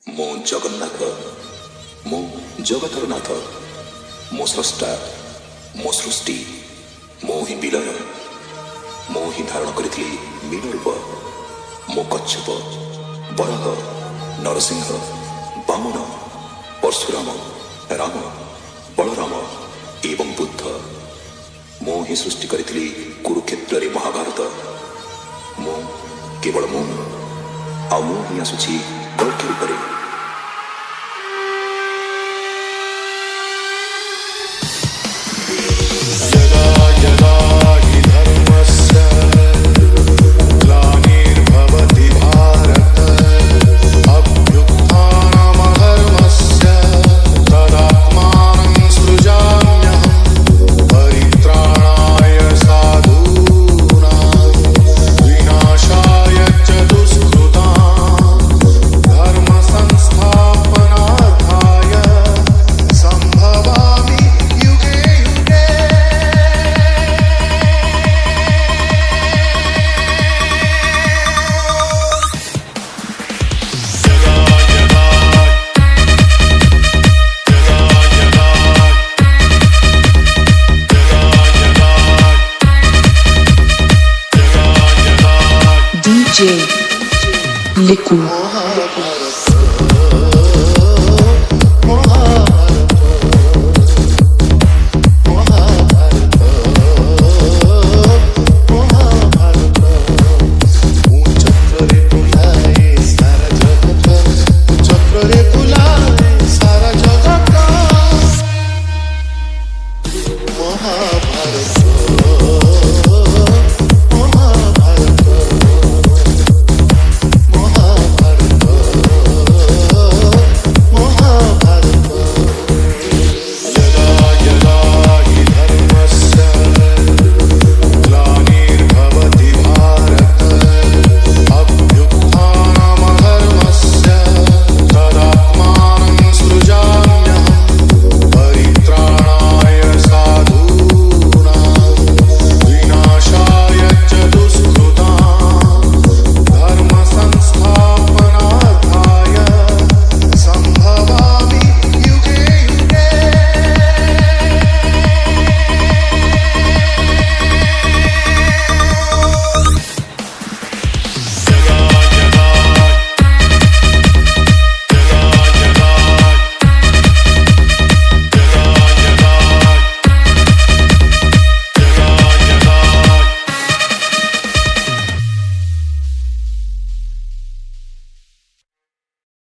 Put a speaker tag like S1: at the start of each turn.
S1: ମୁଁ ଜଗନ୍ନାଥ, ମୁଁ ଜଗତର ନାଥ, ମୋ ସ୍ରଷ୍ଟା, ମୋ ସୃଷ୍ଟି, ମୁଁ ହିଁ ବିଲୟ, ମୁଁ ହିଁ ଧାରଣ କରିଥିଲି ମୀନ ରୂପ। ମୋ କଚ୍ଛପ, ବରାହ, ନରସିଂହ, ବାମନ, ପରଶୁରାମ, ରାମ, ବଳରାମ ଏବଂ ବୁଦ୍ଧ। ମୁଁ ହିଁ ସୃଷ୍ଟି କରିଥିଲି କୁରୁକ୍ଷେତ୍ରରେ ମହାଭାରତ। ମୁଁ କେବଳ ମୁଁ, ଆଉ ମୁଁ ହିଁ ଆସୁଛି କଳ୍କି ରୂପରେ।
S2: यदा यदा हि धर्मस्य ग्लानिर्भवति भारत अभ्युत्थानमधर्मस्य तदात्मानं सृजाम्यहं परित्राणाय साधूनां विनाशाय च दुष्कृतां धर्मसंस्थापनार्थाय सम्भवामि युगे युगे।
S3: DJ Liku.